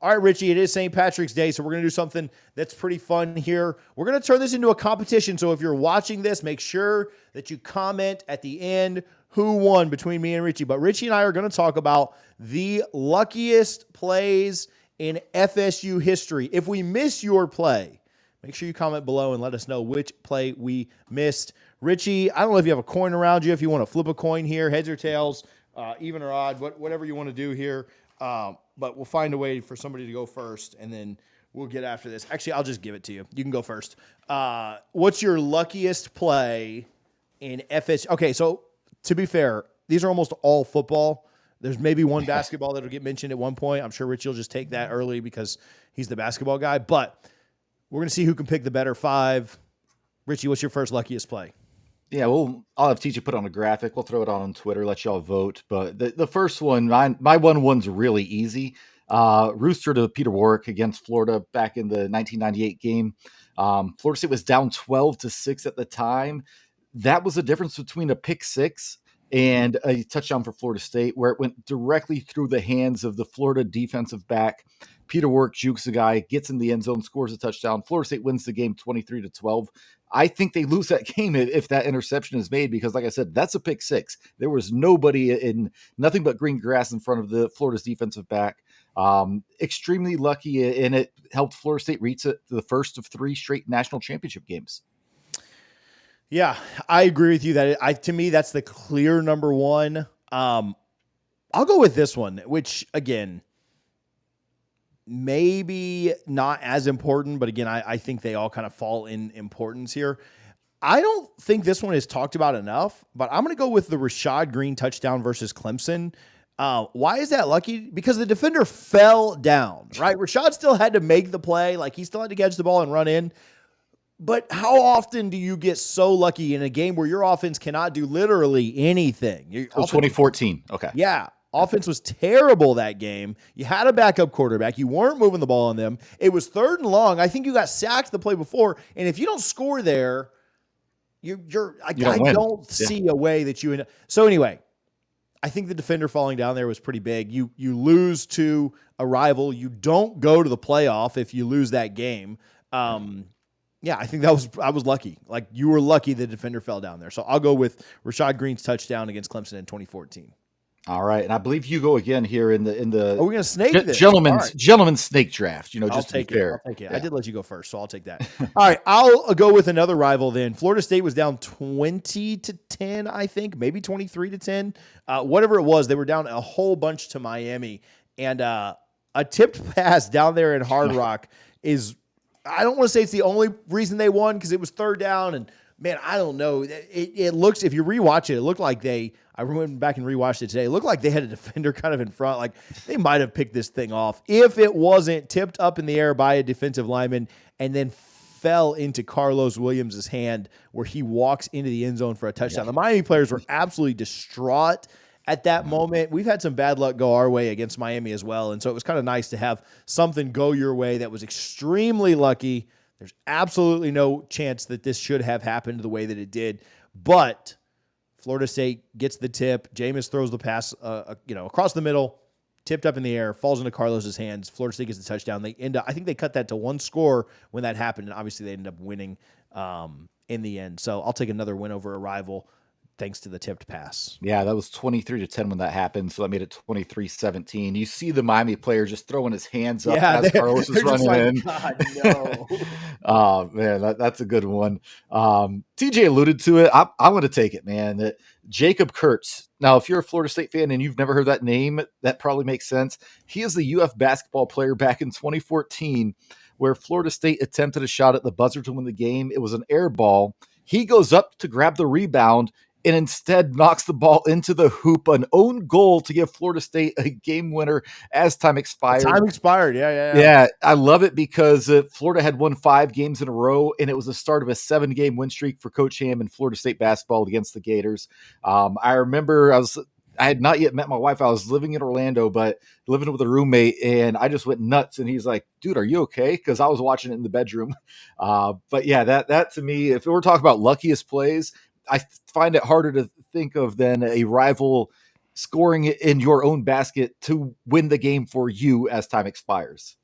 All right, Richie, it is St. Patrick's Day, so we're going to do something that's pretty fun here. We're going to turn this into a competition. So if you're watching this, make sure that you comment at the end who won between me and Richie. But Richie and I are going to talk about the luckiest plays in FSU history. If we miss your play, make sure you comment below and let us know which play we missed. Richie, I don't know if you have a coin around you, if you want to flip a coin here, heads or tails, even or odd, whatever you want to do here. But we'll find a way for somebody to go first, and then we'll get after this. Actually, I'll just give it to you. You can go first. What's your luckiest play in FSU? Okay, so to be fair, these are almost all football. There's maybe one basketball that'll get mentioned at one point. I'm sure Richie will just take that early because he's the basketball guy. But we're going to see who can pick the better five. Richie, what's your first luckiest play? Yeah, well, I'll have TJ put on a graphic. We'll throw it on Twitter, let y'all vote. But the first one, my one's really easy. Rooster to Peter Warwick against Florida back in the 1998 game. Florida State was down 12-6 at the time. That was the difference between a pick six and a touchdown for Florida State, where it went directly through the hands of the Florida defensive back. Peter Warwick jukes the guy, gets in the end zone, scores a touchdown. Florida State wins the game 23-12. I think they lose that game if that interception is made because, like I said, that's a pick six. There was nobody in nothing but green grass in front of the Florida's defensive back. Extremely lucky, and it helped Florida State reach the first of three straight national championship games. Yeah, I agree with you that to me, that's the clear number one. I'll go with this one, which again, maybe not as important, but again, I think they all kind of fall in importance here. I don't think this one is talked about enough, but I'm going to go with the Rashad Green touchdown versus Clemson. Why is that lucky? Because the defender fell down, right? Rashad still had to make the play. Like he still had to catch the ball and run in. But how often do you get so lucky in a game where your offense cannot do literally anything? 2014. Okay. Yeah. Offense was terrible that game. You had a backup quarterback. You weren't moving the ball on them. It was 3rd and long. I think you got sacked the play before. And if you don't score there, I don't see a way that you end up. So anyway, I think the defender falling down there was pretty big. You lose to a rival. You don't go to the playoff if you lose that game. Yeah, I think I was lucky. Like you were lucky the defender fell down there. So I'll go with Rashad Green's touchdown against Clemson in 2014. All right, and I believe you go again here in the. Are we going to snake this? Gentleman's snake draft. Just I'll to be take fair. I'll take it. Yeah. I did let you go first, so I'll take that. All right, I'll go with another rival then. Florida State was down 20-10, I think, maybe 23-10. Whatever it was, they were down a whole bunch to Miami, and a tipped pass down there in Hard Rock is. I don't want to say it's the only reason they won because it was 3rd down, and man, I don't know. It looks, if you rewatch it looked like I went back and rewatched it today. It looked like they had a defender kind of in front. Like they might have picked this thing off if it wasn't tipped up in the air by a defensive lineman and then fell into Carlos Williams' hand where he walks into the end zone for a touchdown. Yeah. The Miami players were absolutely distraught at that moment. We've had some bad luck go our way against Miami as well. And so it was kind of nice to have something go your way that was extremely lucky. There's absolutely no chance that this should have happened the way that it did. But Florida State gets the tip. Jameis throws the pass across the middle, tipped up in the air, falls into Carlos's hands. Florida State gets the touchdown. They end up, I think they cut that to 1 score when that happened. And obviously they ended up winning in the end. So I'll take another win over a rival. Thanks to the tipped pass. Yeah, that was 23-10 when that happened. So that made it 23-17. You see the Miami player just throwing his hands up as Carlos is running in. God, no. Oh, man, that's a good one. TJ alluded to it. I'm going to take it, man. Jacob Kurtz. Now, if you're a Florida State fan and you've never heard that name, that probably makes sense. He is the UF basketball player back in 2014 where Florida State attempted a shot at the buzzer to win the game. It was an air ball. He goes up to grab the rebound and instead knocks the ball into the hoop, an own goal to give Florida State a game winner as time expired. Yeah, I love it because Florida had won 5 games in a row, and it was the start of a 7-game win streak for Coach Ham and Florida State basketball against the Gators. I remember I had not yet met my wife. I was living in Orlando, but living with a roommate, and I just went nuts. And he's like, dude, are you okay? Because I was watching it in the bedroom. But yeah, that to me, if we're talking about luckiest plays, I find it harder to think of than a rival scoring it in your own basket to win the game for you as time expires.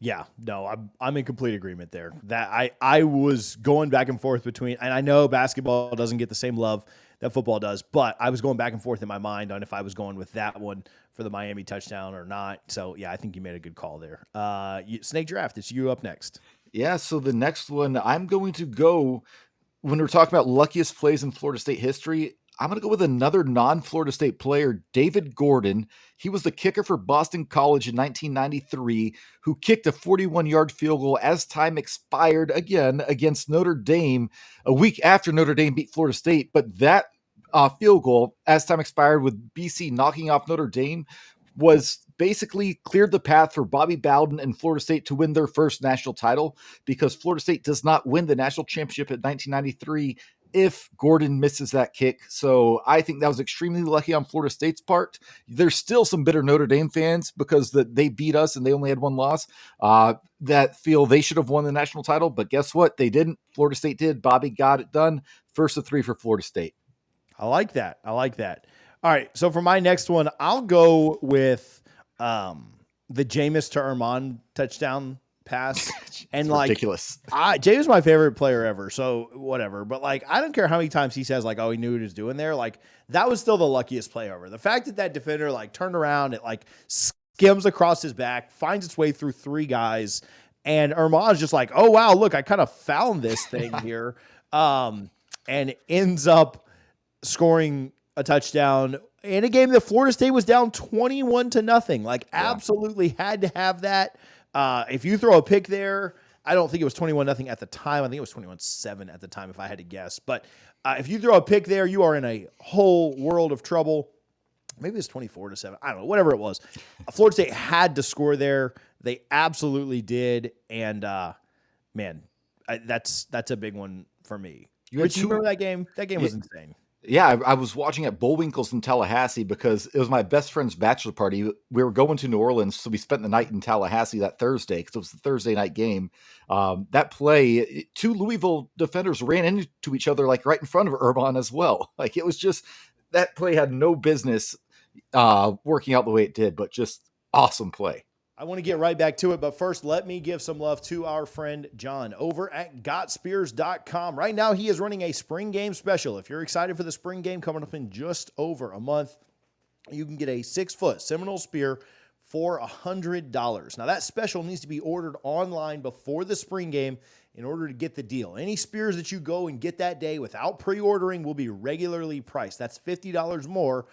Yeah, no, I'm in complete agreement there. That I was going back and forth between, and I know basketball doesn't get the same love that football does, but I was going back and forth in my mind on if I was going with that one for the Miami touchdown or not. So yeah, I think you made a good call there. Snake Draft, it's you up next. Yeah, so the next one I'm going to go when we're talking about luckiest plays in Florida State history, I'm going to go with another non-Florida State player, David Gordon. He was the kicker for Boston College in 1993, who kicked a 41-yard field goal as time expired again against Notre Dame a week after Notre Dame beat Florida State. But that field goal, as time expired with BC knocking off Notre Dame, was basically cleared the path for Bobby Bowden and Florida State to win their first national title, because Florida State does not win the national championship in 1993 if Gordon misses that kick. So I think that was extremely lucky on Florida State's part. There's still some bitter Notre Dame fans because they beat us and they only had one loss that feel they should have won the national title. But guess what? They didn't. Florida State did. Bobby got it done. First of 3 for Florida State. I like that. I like that. All right. So for my next one, I'll go with the Jameis to Armand touchdown pass. And like, ridiculous. Jameis my favorite player ever. So whatever. But like, I don't care how many times he says like, oh, he knew what he was doing there. Like, that was still the luckiest play ever. The fact that that defender like turned around, it like skims across his back, finds its way through 3 guys. And Armand's just like, oh, wow, look, I kind of found this thing here. And ends up scoring a touchdown in a game that Florida State was down 21-0. Like, absolutely had to have that. If you throw a pick there, I don't think it was 21-0 at the time. I think it was 21-7 at the time, if I had to guess. But if you throw a pick there, you are in a whole world of trouble. Maybe it's 24-7. I don't know, whatever it was. Florida State had to score there. They absolutely did. And man, that's a big one for me. Rich, you remember that game? That game was insane. Yeah, I was watching at Bullwinkle's in Tallahassee because it was my best friend's bachelor party. We were going to New Orleans, so we spent the night in Tallahassee that Thursday because it was the Thursday night game. That play, 2 Louisville defenders ran into each other like right in front of Urban as well. Like, it was just, that play had no business working out the way it did, but just awesome play. I want to get right back to it, but first, let me give some love to our friend John over at gotspears.com. Right now, he is running a spring game special. If you're excited for the spring game coming up in just over a month, you can get a 6-foot Seminole spear for $100. Now, that special needs to be ordered online before the spring game in order to get the deal. Any spears that you go and get that day without pre-ordering will be regularly priced. That's $50 more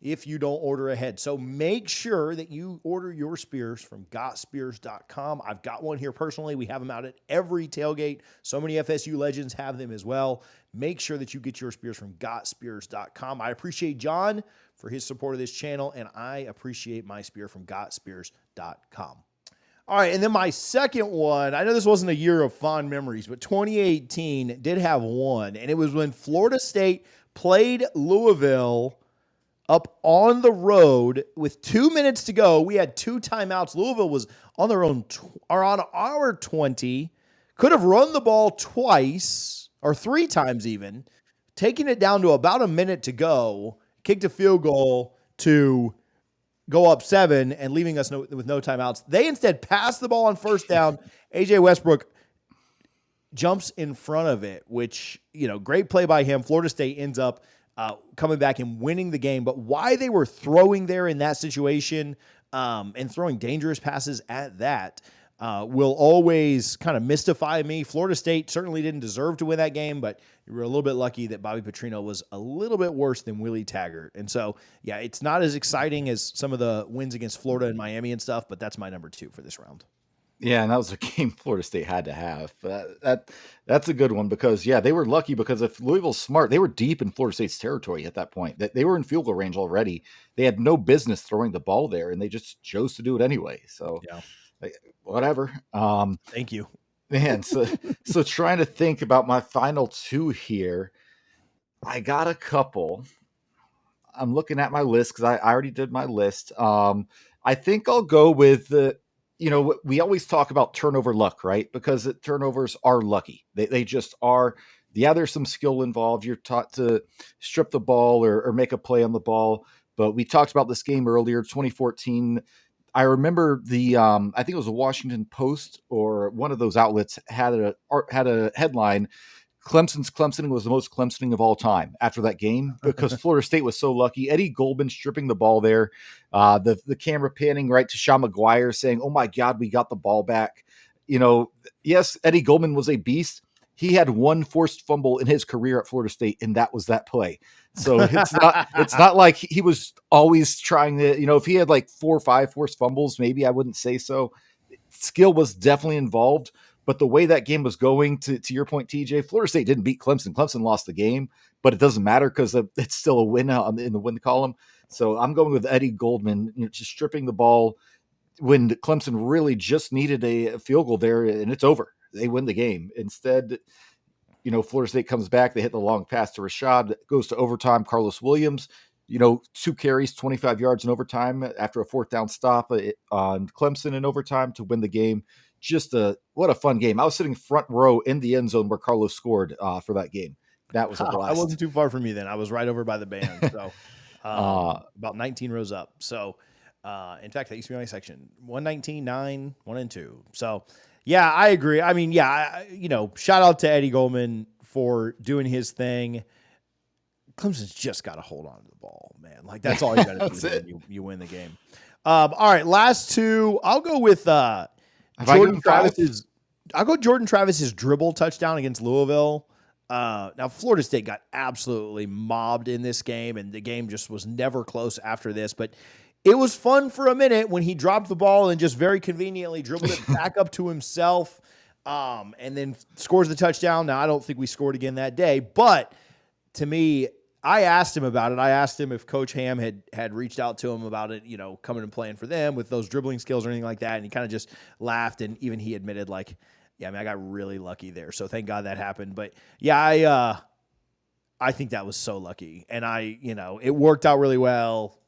if you don't order ahead. So make sure that you order your spears from gotspears.com. I've got one here personally. We have them out at every tailgate. So many FSU legends have them as well. Make sure that you get your spears from gotspears.com. I appreciate John for his support of this channel, and I appreciate my spear from gotspears.com. All right, and then my second one, I know this wasn't a year of fond memories, but 2018 did have one, and it was when Florida State played Louisville up on the road with 2 minutes to go. We had 2 timeouts. Louisville was on their own or on our 20. Could have run the ball twice or 3 times even, taking it down to about a minute to go, kicked a field goal to go up 7 and leaving us with no timeouts. They instead passed the ball on first down. AJ Westbrook jumps in front of it, which, great play by him. Florida State ends up coming back and winning the game. But why they were throwing there in that situation and throwing dangerous passes at that will always kind of mystify me. Florida State certainly didn't deserve to win that game, but you were a little bit lucky that Bobby Petrino was a little bit worse than Willie Taggart. And so, yeah, it's not as exciting as some of the wins against Florida and Miami and stuff, but that's my number 2 for this round. Yeah, and that was a game Florida State had to have. That's a good one because, yeah, they were lucky because if Louisville's smart, they were deep in Florida State's territory at that point. They were in field goal range already. They had no business throwing the ball there, and they just chose to do it anyway. So, yeah, whatever. Thank you. Man, so trying to think about my final 2 here, I got a couple. I'm looking at my list because I already did my list. I think I'll go with we always talk about turnover luck, right? Because turnovers are lucky. They just are. Yeah, there's some skill involved. You're taught to strip the ball or make a play on the ball. but we talked about this game earlier, 2014. I remember I think it was a Washington Post or one of those outlets had a headline. Clemson's Clemsoning was the most Clemsoning of all time after that game because Florida State was so lucky. Eddie Goldman stripping the ball there. The camera panning right to Sean McGuire saying, "Oh my God, we got the ball back." Yes, Eddie Goldman was a beast. He had one forced fumble in his career at Florida State, and that was that play. So it's not like he was always trying to, if he had like 4 or 5 forced fumbles, maybe I wouldn't say so. Skill was definitely involved, but the way that game was going, to your point, TJ, Florida State didn't beat Clemson. Clemson lost the game, but it doesn't matter because it's still a win in the win column. So I'm going with Eddie Goldman, just stripping the ball when Clemson really just needed a field goal there, and it's over. They win the game. Instead, Florida State comes back. They hit the long pass to Rashad. It goes to overtime. Carlos Williams, 2 carries, 25 yards in overtime after a 4th down stop on Clemson in overtime to win the game. What a fun game. I was sitting front row in the end zone where Carlos scored for that game. That was a blast. I wasn't too far from you then. I was right over by the band. So about 19 rows up. So in fact, that used to be my section. 119, 9, 1 and 2. So yeah, I agree. I mean, yeah, shout out to Eddie Goldman for doing his thing. Clemson's just got to hold on to the ball, man. Like that's all you got to do. You win the game. All right, last 2. I'll go with Jordan Travis's. I'll go Jordan Travis's dribble touchdown against Louisville. Now Florida State got absolutely mobbed in this game, and the game just was never close after this. But it was fun for a minute when he dropped the ball and just very conveniently dribbled it back up to himself, and then scores the touchdown. Now I don't think we scored again that day, but to me, I asked him about it. I asked him if Coach Ham had reached out to him about it, coming and playing for them with those dribbling skills or anything like that. And he kind of just laughed. And even he admitted like, yeah, I mean, I got really lucky there. So thank God that happened. But yeah, I think that was so lucky. And it worked out really well.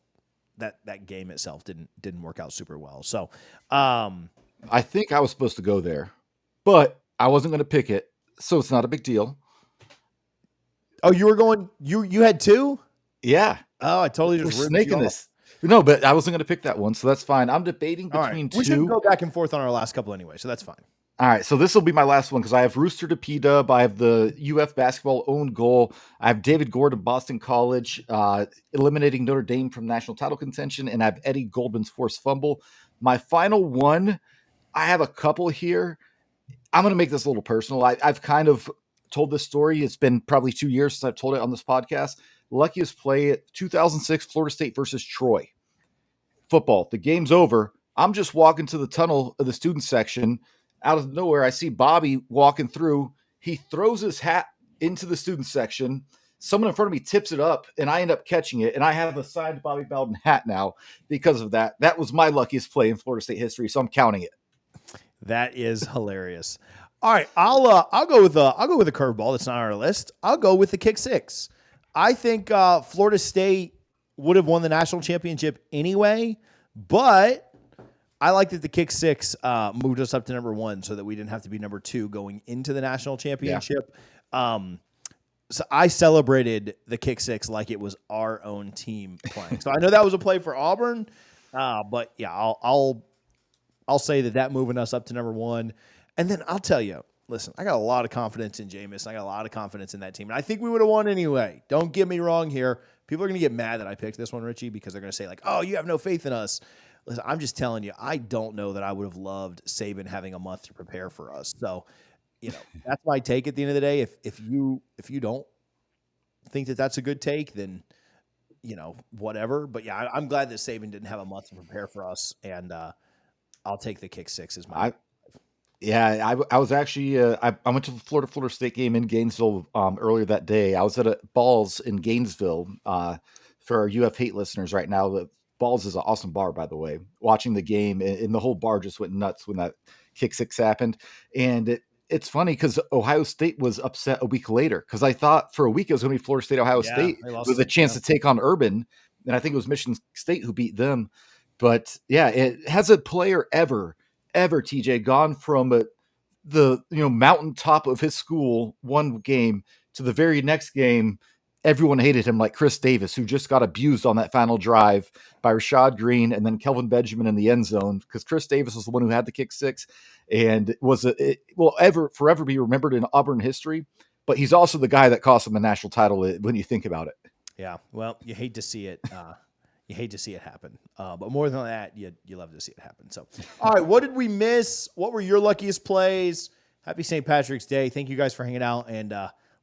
That game itself didn't work out super well. So, I think I was supposed to go there, but I wasn't going to pick it. So it's not a big deal. Oh, you were going. You had 2? Yeah. Oh, I totally just snaking this. No, but I wasn't going to pick that one, so that's fine. I'm debating between 2. We should go back and forth on our last couple anyway, so that's fine. All right, so this will be my last one because I have Rooster to P-Dub. I have the UF basketball own goal. I have David Gordon, Boston College, eliminating Notre Dame from national title contention, and I have Eddie Goldman's forced fumble. My final one, I have a couple here. I'm going to make this a little personal. I've kind of told this story. It's been probably 2 years since I've told it on this podcast. Luckiest play at 2006 Florida State versus Troy. Football. The game's over. I'm just walking to the tunnel of the student section. Out of nowhere, I see Bobby walking through. He throws his hat into the student section. Someone in front of me tips it up, and I end up catching it. And I have a signed Bobby Bowden hat now because of that. That was my luckiest play in Florida State history, so I'm counting it. That is hilarious. All right, I'll go with a curveball that's not on our list. I'll go with the kick 6. I think Florida State would have won the national championship anyway, but I like that the kick 6 moved us up to number 1 so that we didn't have to be number 2 going into the national championship. Yeah. So I celebrated the kick 6 like it was our own team playing. So I know that was a play for Auburn, but yeah, I'll say that moving us up to number 1. And then I'll tell you, listen, I got a lot of confidence in Jameis. I got a lot of confidence in that team. And I think we would have won anyway. Don't get me wrong here. People are going to get mad that I picked this one, Richie, because they're going to say like, oh, you have no faith in us. Listen, I'm just telling you, I don't know that I would have loved Saban having a month to prepare for us. So, that's my take at the end of the day. If you don't think that that's a good take, then, whatever. But yeah, I'm glad that Saban didn't have a month to prepare for us. And I'll take the kick 6 as my. Yeah, I was actually I went to the Florida State game in Gainesville earlier that day. I was at a Balls in Gainesville. For our UF hate listeners right now, the Balls is an awesome bar, by the way. Watching the game, and the whole bar just went nuts when that kick 6 happened. And it's funny because Ohio State was upset a week later because I thought for a week it was going to be Florida State, Ohio State with a chance to take on Urban, and I think it was Michigan State who beat them. But yeah, it has a player ever TJ gone from the mountaintop of his school one game to the very next game everyone hated him, like Chris Davis, who just got abused on that final drive by Rashad Green and then Kelvin Benjamin in the end zone, because Chris Davis was the one who had the kick six and it will forever be remembered in Auburn history. But he's also the guy that cost him a national title when you think about it. Yeah, well, you hate to see it. You hate to see it happen. But more than that, you love to see it happen. So, all right, what did we miss? What were your luckiest plays? Happy St. Patrick's Day. Thank you guys for hanging out, and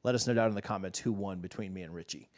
let us know down in the comments who won between me and Richie.